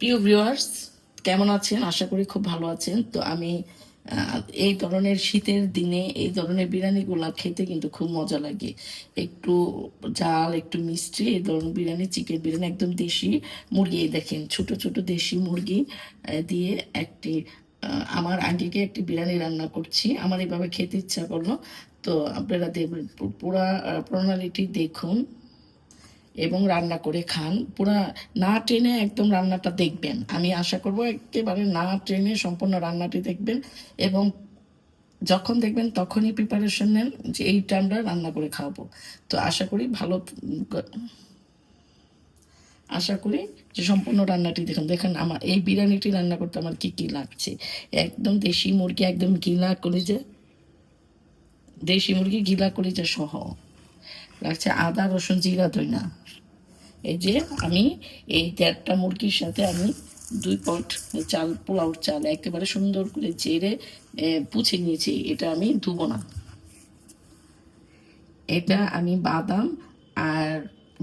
প্রিয় ভিউয়ার্স, কেমন আছেন? আশা করি খুব ভালো আছেন। তো আমি এই ধরনের শীতের দিনে এই ধরনের বিরিয়ানিগুলা খেতে কিন্তু খুব মজা লাগে। একটু ঝাল, একটু মিষ্টি, এই ধরনের বিরিয়ানি, চিকেন বিরিয়ানি একদম দেশি মুরগি। এই দেখেন ছোট ছোট দেশি মুরগি দিয়ে একটি আমার আন্টিকে একটি বিরিয়ানি রান্না করছি। আমার এইভাবে খেতে ইচ্ছা করলো। তো আপনারা দেখবেন, পুরা প্রণালীটি দেখুন এবং রান্না করে খান। পুরা না টেনে একদম রান্নাটা দেখবেন। আমি আশা করব একেবারে না টেনে সম্পূর্ণ রান্নাটি দেখবেন এবং যখন দেখবেন তখনই প্রিপারেশন নেন যে এইটা আমরা রান্না করে খাওয়াবো। তো আশা করি যে সম্পূর্ণ রান্নাটি দেখুন। দেখেন আমার এই বিরিয়ানিটি রান্না করতে আমার কি কি লাগছে। একদম দেশি মুরগি, একদম দেশি মুরগি গিলা কলিজা সহ লাগছে আদা, রসুন, জিরা, ধইনা। এই যে আমি এই 1.5টা মুরগির সাথে আমি 2 পট চাল, পোলাওর চাল একেবারে সুন্দর করে ঝেড়ে পুছে নিয়েছি। এটা আমি ধুবো না। এটা আমি বাদাম আর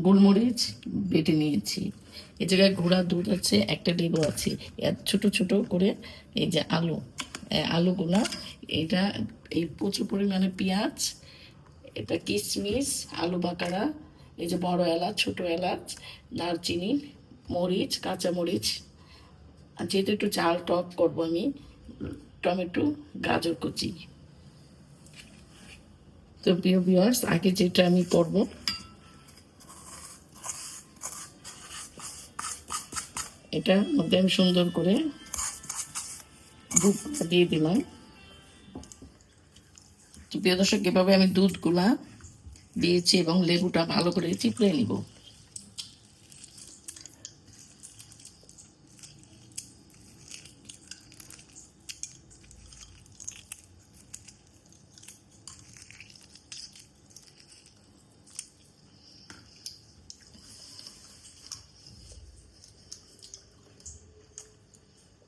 গোলমরিচ বেটে নিয়েছি। এই জায়গায় ঘোড়া দুধ আছে, একটা লেবু আছে, ছোট ছোট করে এই যে আলুগুলা, এটা এই প্রচুর পরিমাণে পেঁয়াজ, এটা কিশমিশ, আলু বাকারা, এই যে বড় এলাচ, ছোট এলাচ, দারচিনি, মরিচ, কাঁচা মরিচ, আর যেহেতু একটু ঝাল টক করবো আমি, টমেটো, গাজর কুচি। তো প্রিয় ভিউয়ার্স, আগে যেটা আমি করব, এটার মধ্যে আমি সুন্দর করে দুধ দিয়ে দিলাম। তো প্রিয় দর্শক, এভাবে আমি দুধগুলা দিয়েছি এবং লেবুটা ভালো করে চিপড়ে নিব।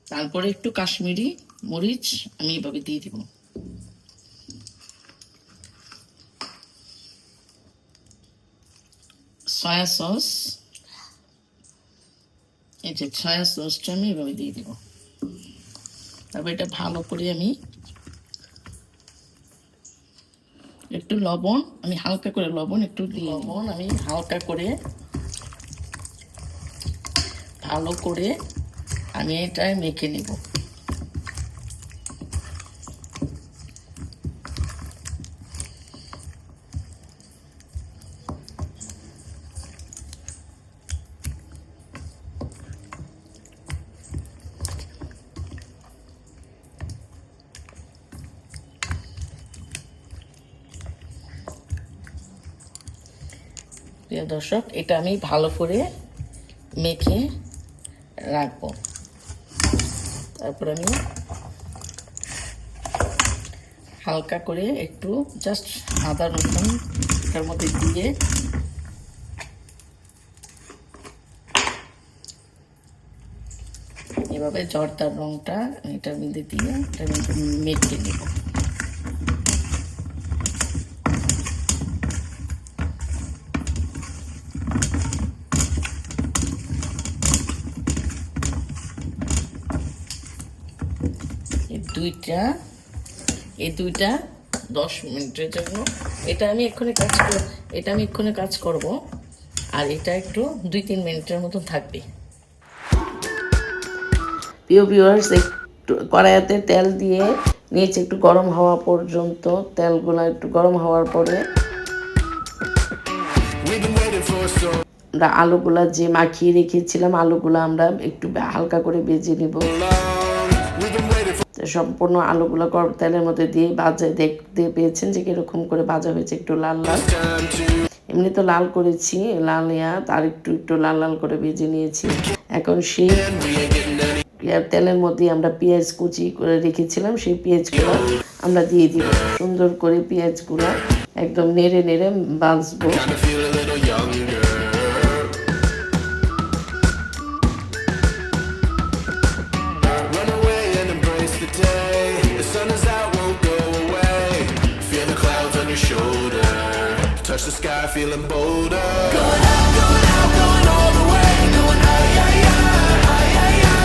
তারপরে একটু কাশ্মীরি মরিচ আমি এভাবে দিয়ে দিব। সয়া সস, এই যে সয়া সসটা আমি এভাবে দিয়ে দিব। তারপর এটা ভালো করে আমি একটু লবণ, আমি হালকা করে লবণ একটু দিয়ে আমি হালকা করে ভালো করে আমি এটা মেখে নেব। প্রিয় দর্শক, এটা আমি ভালো করে মেখে রাখবো। তারপর আমি হালকা করে একটু জাস্ট আদা রসুন এটার মধ্যে দিয়ে এভাবে জর্দার রংটা এটার মধ্যে দিয়ে এটার মধ্যে মেখে নেব। এই দুইটা 10 মিনিটের জন্য এটা আমি এক্ষুনি কাজ করব। আর এটা একটু 2-3 মিনিটের মতো থাকবে। প্রিয় ভিউয়ার্স, একটু কড়াইতে তেল দিয়ে নিচে একটু গরম হওয়া পর্যন্ত, তেলগুলো একটু গরম হওয়ার পরে আমরা আলুগুলা যে মাখিয়ে রেখেছিলাম, আলুগুলা আমরা একটু হালকা করে ভেজে নিব। সম্পূর্ণ আলুগুলো তেলের মধ্যে দিয়ে দেখতে পেয়েছেন যে কিরকম করে ভাজা হয়েছে, একটু লাল লাল। এমনি তো লাল করেছি, লাল আর একটু লাল লাল করে ভেজে নিয়েছি। এখন সেই তেলের মধ্যে আমরা পেঁয়াজ কুচি করে রেখেছিলাম, সেই পেঁয়াজগুলো আমরা দিয়ে দিব। সুন্দর করে পেঁয়াজগুলো একদম নেড়ে নেড়ে ভাজবো। Touch the sky, feeling bolder. Going out, going out, going all the way. Going high, high, high, high, high.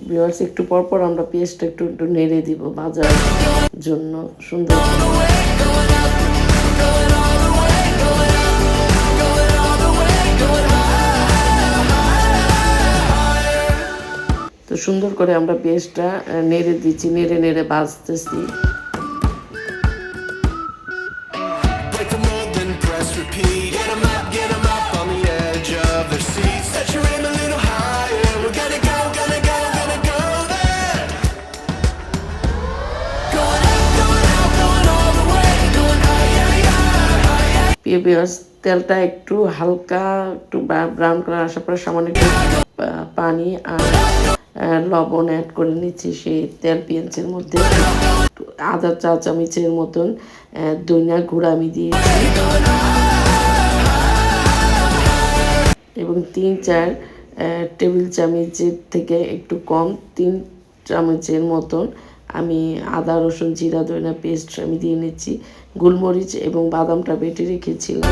Viewers একটু পর পর আমরা পেঁয়াজটা একটু একটু নেড়ে দিব ভাজার জন্য সুন্দর করে। তো সুন্দর করে আমরা পেঁয়াজটা নেড়ে দিচ্ছি, নেড়ে নেড়ে ভাজতেছি। Break the mold, then press repeat. Get 'em up on the edge of their seats. Set your aim a little higher. We're gonna go there. Going all the way. Going higher. প্রিয় viewers, তেলটা একটু হালকা একটু brown colour আসার পরে সামান্য একটু পানি আর লবণ অ্যাড করে নিচ্ছি সেই তেল পেঁয়াজের মধ্যে। আধা চা চামচের মতন ধনিয়া গুঁড়া আমি দিয়েছি এবং 3-4 টেবিল চামচের থেকে একটু কম 3 চামচের মতন আমি আদা রসুন জিরা ধনিয়া পেস্ট আমি দিয়ে নিচ্ছি। গোলমরিচ এবং বাদামটা বেটে রেখেছিলাম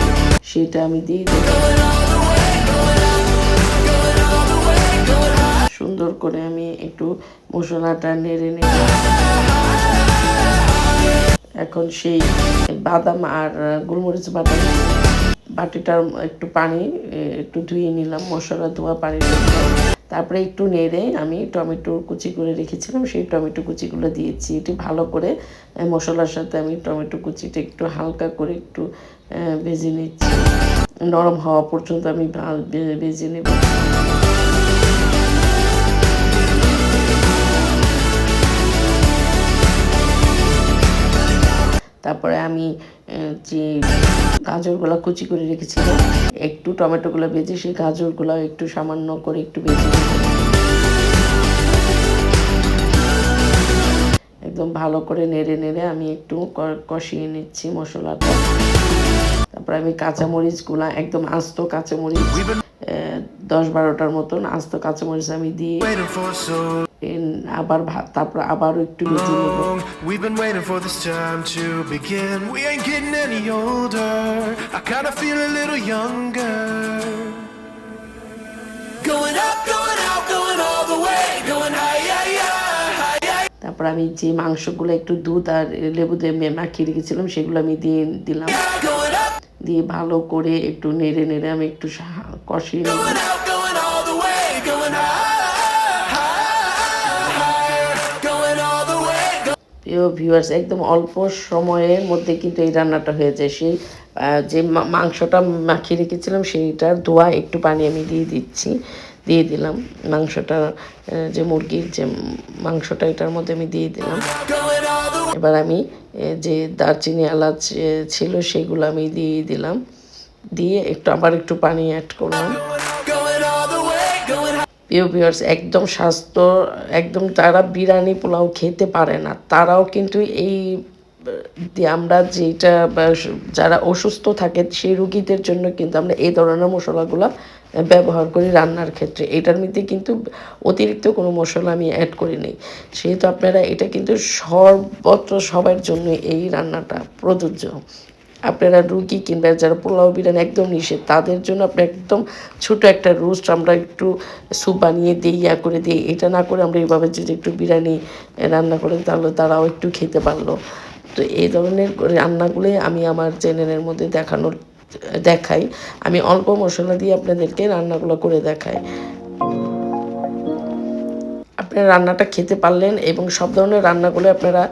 সেটা আমি দিয়ে দিলাম। সুন্দর করে আমি একটু মশলাটা নেড়ে নেড়ে এখন সেই বাদাম আর গোলমরিচ বাদাম বাটিটার একটু পানি একটু ধুয়ে নিলাম, মশলা ধোয়া পানি দিলাম। তারপরে একটু নেড়ে আমি টমেটো কুচি করে রেখেছিলাম সেই টমেটো কুচিগুলো দিয়েছি। এটি ভালো করে মশলার সাথে আমি টমেটো কুচিটা একটু হালকা করে একটু ভেজে নিচ্ছি, নরম হওয়া পর্যন্ত আমি ভেজে নেব। তারপরে আমি যে গাজরগুলো কুচি করে রেখেছিলাম একটু টমেটোগুলো ভেজে সেই গাজরগুলো একটু সামান্য করে একটু ভেজে একদম ভালো করে নেড়ে নেড়ে আমি একটু কষিয়ে নিচ্ছি মশলাটা। তারপরে আমি কাঁচামরিচগুলো একদম আস্ত কাঁচামরিচ 10-12টার মতন আস্ত কাঁচামরিচ আমি দিয়ে আবার তারপর আবারও একটু ভেজে নেব। We've been waiting for this time to begin. We ain't getting any older. I kind of feel a little younger. Going up, going out, going all the way. Going higher. তারপর আমি যে মাংসগুলো একটু দুধ আর লেবু দিয়ে মাখিয়ে রেখেছিলাম সেগুলো আমি দিয়ে দিলাম, দিয়ে ভালো করে একটু নেড়ে নেড়ে আমি একটু কষিয়ে নেব। প্রিয় ভিউয়ার্স, একদম অল্প সময়ের মধ্যে কিন্তু এই রান্নাটা হয়ে যায়। সেই যে মাংসটা মাখিয়ে রেখেছিলাম সেইটার ধোয়া একটু পানি আমি দিয়ে দিলাম মাংসটা, যে মুরগির যে মাংসটা এটার মধ্যে আমি দিয়ে দিলাম। এবার আমি যে দারচিনি এলাচ ছিল সেগুলো আমি দিয়ে দিলাম, দিয়ে আবার একটু পানি অ্যাড করলাম। প্রিয় ভিউয়ার্স, একদম স্বাস্থ্য একদম যারা বিরিয়ানি পোলাও খেতে পারে না তারাও কিন্তু এই আমরা যেটা যারা অসুস্থ থাকে সেই রোগীদের জন্য কিন্তু আমরা এই ধরনের মশলাগুলো ব্যবহার করি রান্নার ক্ষেত্রে। এটার মধ্যে কিন্তু অতিরিক্ত কোনো মশলা আমি অ্যাড করি নাই, সেহেতু আপনারা এটা কিন্তু সর্বত্র সবার জন্য এই রান্নাটা প্রযোজ্য। আপনারা রুগী কিংবা যারা পোলাও বিরিয়ানি একদম নিষেধ তাদের জন্য আপনি একদম ছোটো একটা রোস্ট আমরা একটু স্যুপ বানিয়ে দিই করে দিই, এটা না করে আমরা এইভাবে যদি একটু বিরিয়ানি রান্না করেন তাহলে তারাও একটু খেতে পারলো। তো এই ধরনের রান্নাগুলোই আমি আমার চ্যানেলের মধ্যে দেখাই, আমি অল্প মশলা দিয়ে আপনাদেরকে রান্নাগুলো করে দেখাই। আপনারা রান্নাটা খেতে পারলেন এবং সব ধরনের রান্নাগুলো আপনারা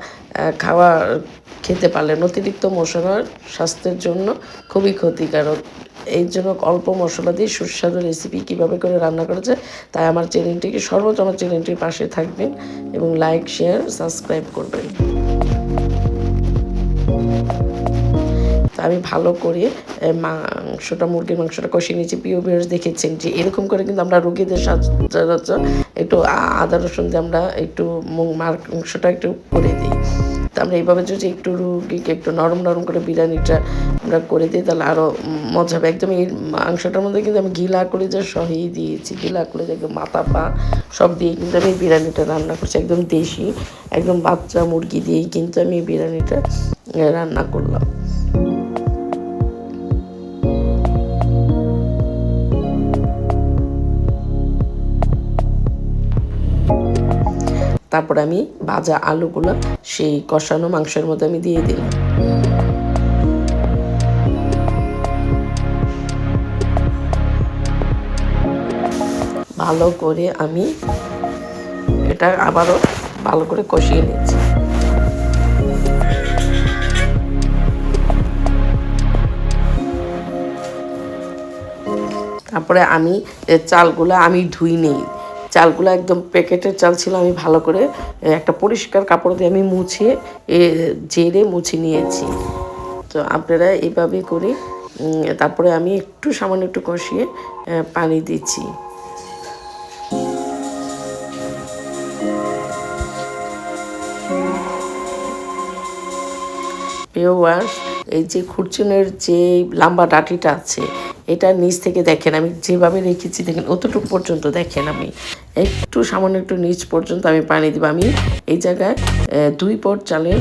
খেতে পারলেন। অতিরিক্ত মশলা স্বাস্থ্যের জন্য খুবই ক্ষতিকারক, এই জন্য অল্প মশলা দিয়ে সুস্বাদু রেসিপি কীভাবে করে রান্না করা যায় তাই আমার চ্যানেলটির পাশে থাকবেন এবং লাইক শেয়ার সাবস্ক্রাইব করবেন। আমি ভালো করে মুরগির মাংসটা কষিয়ে নিয়েছি। প্রিয় ভিউয়ার্স, দেখেছেন যে এরকম করে কিন্তু আমরা রোগীদের সচরাচর একটু আদা রসুন দিয়ে আমরা একটু মাংসটা একটু করে দিই। তো আমরা এইভাবে যদি একটু রুগীকে একটু নরম করে বিরিয়ানিটা আমরা করে দিই তাহলে আরও মজা হবে। একদম এই মাংসটার মধ্যে কিন্তু আমি ঘিলা করে সহই দিয়েছি, ঘিলা করে একদম মাথা পা সব দিয়ে কিন্তু আমি বিরিয়ানিটা রান্না করছি। একদম দেশি একদম বাচ্চা মুরগি দিয়েই কিন্তু আমি বিরিয়ানিটা রান্না করলাম। তারপর আমি ভাজা আলুগুলো সেই কষানো মাংসের মধ্যে আমি দিয়ে দিলাম। ভালো করে আমি এটা আবারও ভালো করে কষিয়ে নিচ্ছি। তারপরে আমি চালগুলো আমি ধুই নেই, চালগুলো একদম প্যাকেটের চাল ছিল, আমি ভালো করে একটা পরিষ্কার কাপড় দিয়ে আমি মুছিয়ে ঝেড়ে মুছে নিয়েছি। তো আপনারা এইভাবে করে তারপরে আমি একটু সামান্য একটু কষিয়ে পানি দিচ্ছি। ভিউয়ার্স, এই যে খুরচুনের যে লম্বা ডাঁটিটা আছে, এটা নিচ থেকে দেখেন আমি যেভাবে রেখেছি, দেখেন অতটুকু পর্যন্ত দেখেন, আমি একটু সামান্য একটু নিচ পর্যন্ত আমি পানি দিব। আমি এই জায়গায় 2 পট চালের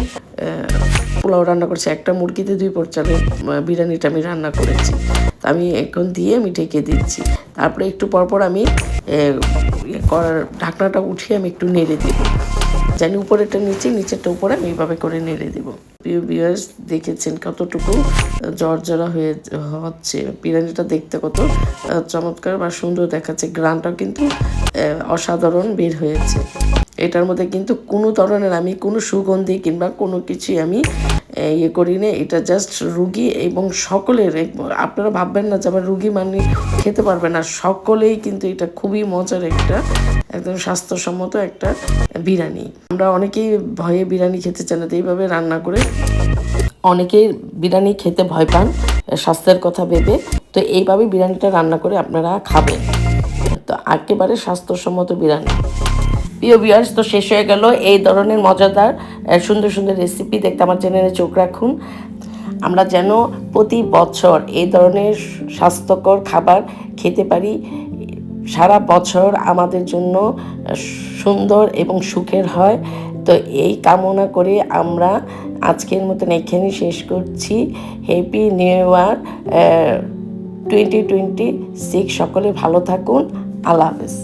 পোলাও রান্না করছি, একটা মুরগিতে 2 পট চালের বিরিয়ানিটা আমি রান্না করেছি। তো আমি এখন দিয়ে আমি ঢেকে দিচ্ছি। তারপরে একটু পরপর আমি ঢাকনাটা উঠিয়ে আমি একটু নেড়ে দিব, জানি উপরেরটা নিচে, নিচেরটা উপরে আমি এইভাবে করে নেড়ে দিব। প্রিয় ভিউয়ার্স, দেখেছেন কতটুকু জর্জরা হচ্ছে বিরিয়ানিটা, দেখতে কত চমৎকার বা সুন্দর দেখাচ্ছে, গ্রানটাও কিন্তু অসাধারণ বের হয়েছে। এটার মধ্যে কিন্তু কোনো ধরনের আমি কোনো সুগন্ধি কিংবা কোনো কিছুই আমি ইয়ে করি না। এটা জাস্ট রুগী এবং সকলের, আপনারা ভাববেন না যে আবার রুগী মানে খেতে পারবে না, সকলেই কিন্তু এটা খুবই মজার একটা একদম স্বাস্থ্যসম্মত একটা বিরিয়ানি। আমরা অনেকেই ভয়ে বিরিয়ানি খেতে চান না, তো এইভাবে রান্না করে অনেকেই বিরিয়ানি খেতে ভয় পান স্বাস্থ্যের কথা ভেবে, তো এইভাবে বিরিয়ানিটা রান্না করে আপনারা খাবেন, তো একেবারে স্বাস্থ্যসম্মত বিরিয়ানি। প্রিয় ভিউয়ার্স, তো শেষ হয়ে গেল এই ধরনের মজাদার সুন্দর সুন্দর রেসিপি দেখতে আমার চ্যানেলে চোখ রাখুন। আমরা যেন প্রতি বছর এই ধরনের স্বাস্থ্যকর খাবার খেতে পারি, সারা বছর আমাদের জন্য সুন্দর এবং সুখের হয়। তো এই কামনা করে আমরা আজকের মতন এখানে শেষ করছি। হ্যাপি নিউ ইয়ার 2026, সকলে ভালো থাকুন। আল্লাহ হাফেজ।